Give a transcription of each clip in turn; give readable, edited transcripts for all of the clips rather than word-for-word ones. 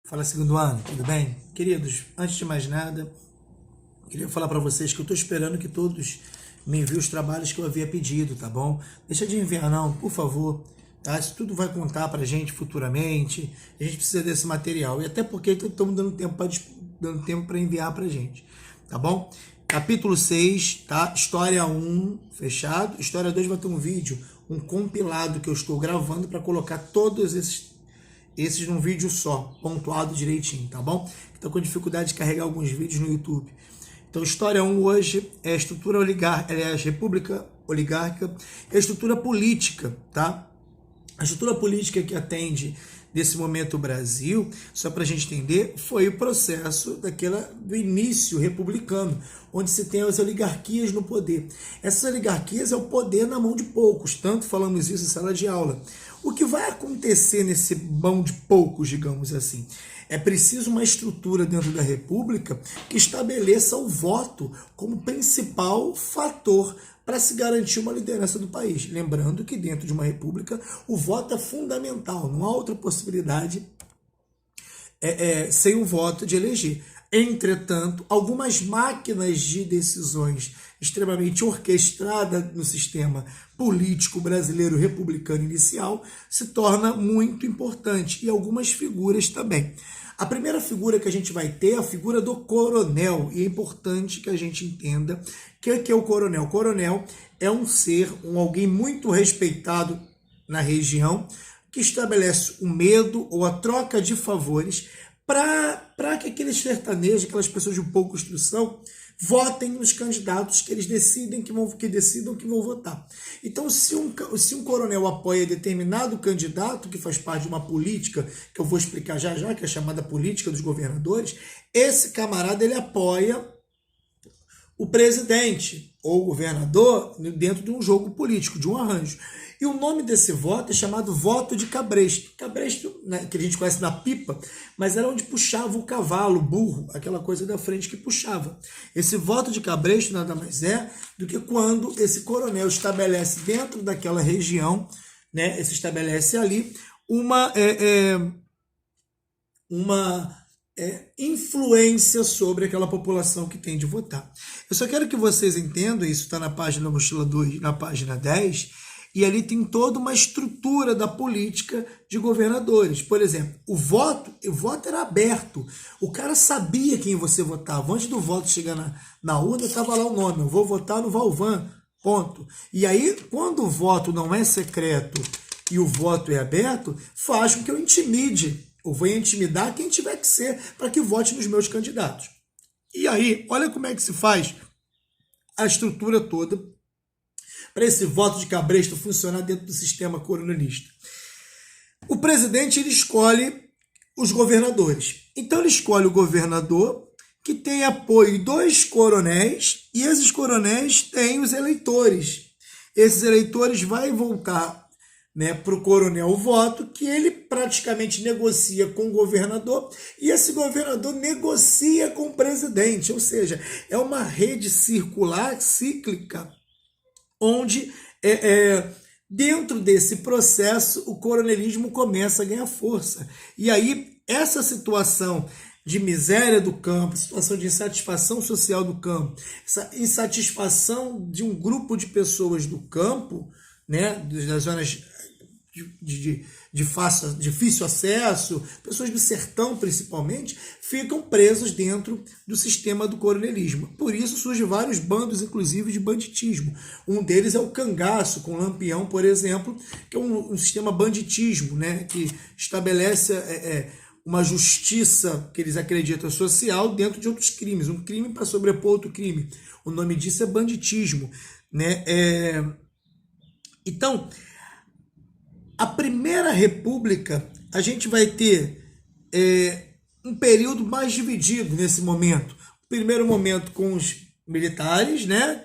Fala, segundo ano, tudo bem? Queridos, antes de mais nada, queria falar para vocês que eu estou esperando que todos me enviem os trabalhos que eu havia pedido, tá bom? Deixa de enviar não, por favor, tá? Isso tudo vai contar para a gente futuramente, a gente precisa desse material, e até porque estamos dando tempo para enviar para a gente, tá bom? Capítulo 6, tá? História 1, fechado. História 2 vai ter um vídeo, um compilado que eu estou gravando para colocar todos esses num vídeo só, pontuado direitinho, tá bom? Estou com dificuldade de carregar alguns vídeos no YouTube. Então, história 1 hoje é a estrutura a república oligárquica, é a estrutura política, tá? A estrutura política que atende nesse momento o Brasil, só para a gente entender, foi o processo do início republicano, onde se tem as oligarquias no poder. Essas oligarquias é o poder na mão de poucos, tanto falamos isso em sala de aula. O que vai acontecer nesse mão de poucos, digamos assim? É preciso uma estrutura dentro da República que estabeleça o voto como principal fator para se garantir uma liderança do país. Lembrando que dentro de uma república o voto é fundamental, não há outra possibilidade sem o voto de eleger. Entretanto, algumas máquinas de decisões extremamente orquestradas no sistema político brasileiro republicano inicial se torna muito importante, e algumas figuras também. A primeira figura que a gente vai ter é a figura do coronel, e é importante que a gente entenda o que é o coronel. O coronel é um ser, alguém muito respeitado na região, que estabelece o medo ou a troca de favores para que aqueles sertanejos, aquelas pessoas de pouca instrução, votem nos candidatos que eles decidam que vão votar. Então, se um coronel apoia determinado candidato, que faz parte de uma política, que eu vou explicar já já, que é chamada política dos governadores, esse camarada ele apoia o presidente ou o governador dentro de um jogo político, de um arranjo. E o nome desse voto é chamado voto de cabresto. Cabresto, né, que a gente conhece na pipa, mas era onde puxava o cavalo, o burro, aquela coisa da frente que puxava. Esse voto de cabresto nada mais é do que quando esse coronel estabelece dentro daquela região, né, se estabelece ali uma influência sobre aquela população que tem de votar. Eu só quero que vocês entendam, isso está na página mochila 2, na página 10, e ali tem toda uma estrutura da política de governadores. Por exemplo, o voto era aberto. O cara sabia quem você votava. Antes do voto chegar na urna, estava lá o nome. Eu vou votar no Valvan, ponto. E aí, quando o voto não é secreto e o voto é aberto, faz com que eu intimide, ou vou intimidar quem tiver que ser para que vote nos meus candidatos. E aí, olha como é que se faz a estrutura toda para esse voto de cabresto funcionar dentro do sistema coronelista. O presidente ele escolhe os governadores. Então ele escolhe o governador que tem apoio de 2 coronéis, e esses coronéis têm os eleitores. Esses eleitores vão voltar, né, para o coronel o voto, que ele praticamente negocia com o governador, e esse governador negocia com o presidente, ou seja, é uma rede circular, cíclica, onde dentro desse processo o coronelismo começa a ganhar força. E aí essa situação de miséria do campo, situação de insatisfação social do campo, essa insatisfação de um grupo de pessoas do campo, né, das zonas de difícil acesso, pessoas do sertão principalmente, ficam presos dentro do sistema do coronelismo. Por isso surgem vários bandos, inclusive, de banditismo. Um deles é o cangaço, com Lampião, por exemplo, que é um sistema banditismo, né, que estabelece uma justiça, que eles acreditam, social dentro de outros crimes. Um crime para sobrepor outro crime. O nome disso é banditismo, né? Então, a Primeira República, a gente vai ter um período mais dividido nesse momento. O primeiro momento com os militares, né?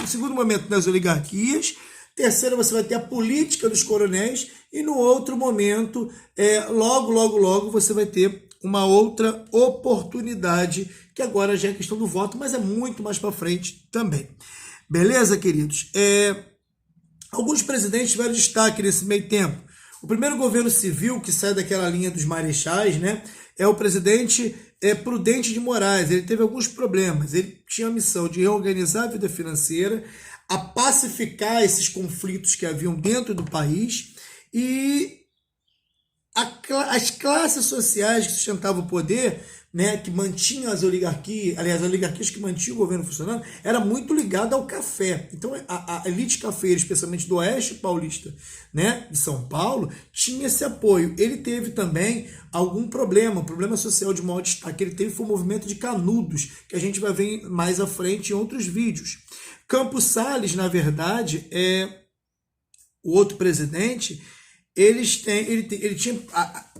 O segundo momento nas oligarquias. Terceiro, você vai ter a política dos coronéis. E no outro momento, logo, você vai ter uma outra oportunidade, que agora já é questão do voto, mas é muito mais para frente também. Beleza, queridos? Alguns presidentes tiveram destaque nesse meio tempo. O primeiro governo civil que sai daquela linha dos marechais, né, é o presidente Prudente de Moraes. Ele teve alguns problemas. Ele tinha a missão de reorganizar a vida financeira, a pacificar esses conflitos que haviam dentro do país e as classes sociais que sustentavam o poder, né, que mantinham as oligarquias, aliás, as oligarquias que mantinham o governo funcionando, era muito ligada ao café. Então, a elite cafeira, especialmente do oeste paulista, né, de São Paulo, tinha esse apoio. Ele teve também algum problema, um problema social de maior destaque. Ele teve foi o movimento de Canudos, que a gente vai ver mais à frente em outros vídeos. Campos Salles, na verdade, o outro presidente. Ele tinha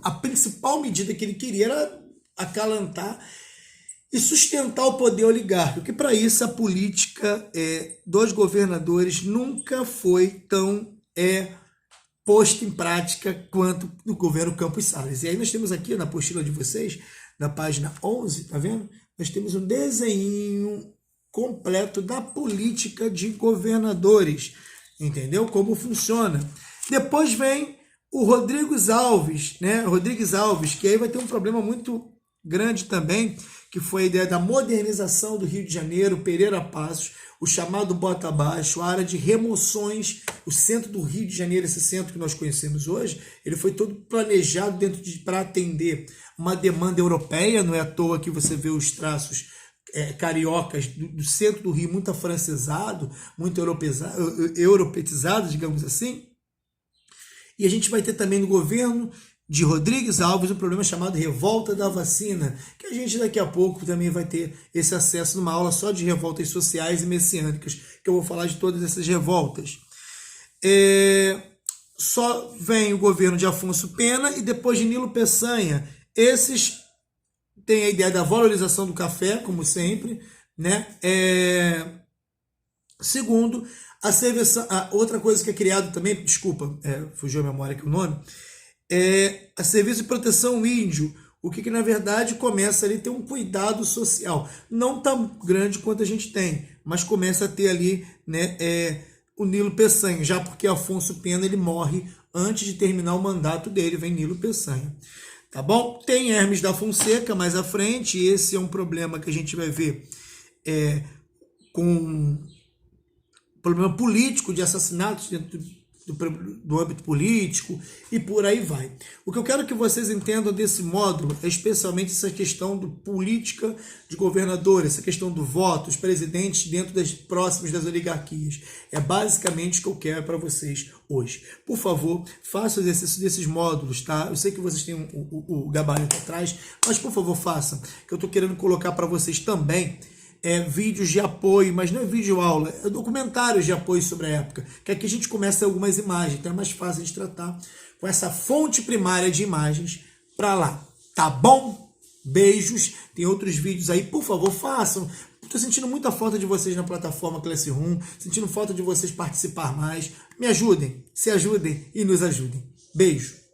a principal medida que ele queria era acalentar e sustentar o poder oligárquico, que para isso a política dos governadores nunca foi tão posta em prática quanto no governo Campos Salles. E aí nós temos aqui na apostila de vocês, na página 11, tá vendo? Nós temos um desenho completo da política de governadores, entendeu? Como funciona. Depois vem o Rodrigues Alves, né? Rodrigues Alves, que aí vai ter um problema muito grande também, que foi a ideia da modernização do Rio de Janeiro, Pereira Passos, o chamado Bota Abaixo, a área de remoções, o centro do Rio de Janeiro, esse centro que nós conhecemos hoje, ele foi todo planejado para atender uma demanda europeia, não é à toa que você vê os traços cariocas do centro do Rio muito afrancesado, muito europeizado, digamos assim. E a gente vai ter também no governo de Rodrigues Alves um problema chamado revolta da vacina, que a gente daqui a pouco também vai ter esse acesso numa aula só de revoltas sociais e messiânicas, que eu vou falar de todas essas revoltas. Só vem o governo de Afonso Pena e depois de Nilo Peçanha. Esses têm a ideia da valorização do café, como sempre, né? Segundo, outra coisa que é criado também, desculpa, fugiu a memória aqui o nome, é a Serviço de Proteção Índio, o que na verdade começa ali a ter um cuidado social, não tão grande quanto a gente tem, mas começa a ter ali, né, o Nilo Peçanha, já porque Afonso Pena ele morre antes de terminar o mandato dele, vem Nilo Peçanha. Tá bom? Tem Hermes da Fonseca mais à frente, e esse é um problema que a gente vai ver com problema político de assassinatos dentro do âmbito político e por aí vai. O que eu quero que vocês entendam desse módulo é especialmente essa questão do política de governador, essa questão do voto, os presidentes dentro das próximas das oligarquias. É basicamente o que eu quero para vocês hoje. Por favor, façam o exercício desses módulos, tá? Eu sei que vocês têm o gabarito atrás, mas por favor façam, que eu estou querendo colocar para vocês também vídeos de apoio, mas não é vídeo aula, é documentários de apoio sobre a época, que aqui a gente começa algumas imagens, então é mais fácil de tratar com essa fonte primária de imagens para lá, tá bom? Beijos, tem outros vídeos aí, por favor, façam. Estou sentindo muita falta de vocês na plataforma Classroom, sentindo falta de vocês participar mais. Me ajudem, se ajudem e nos ajudem. Beijo.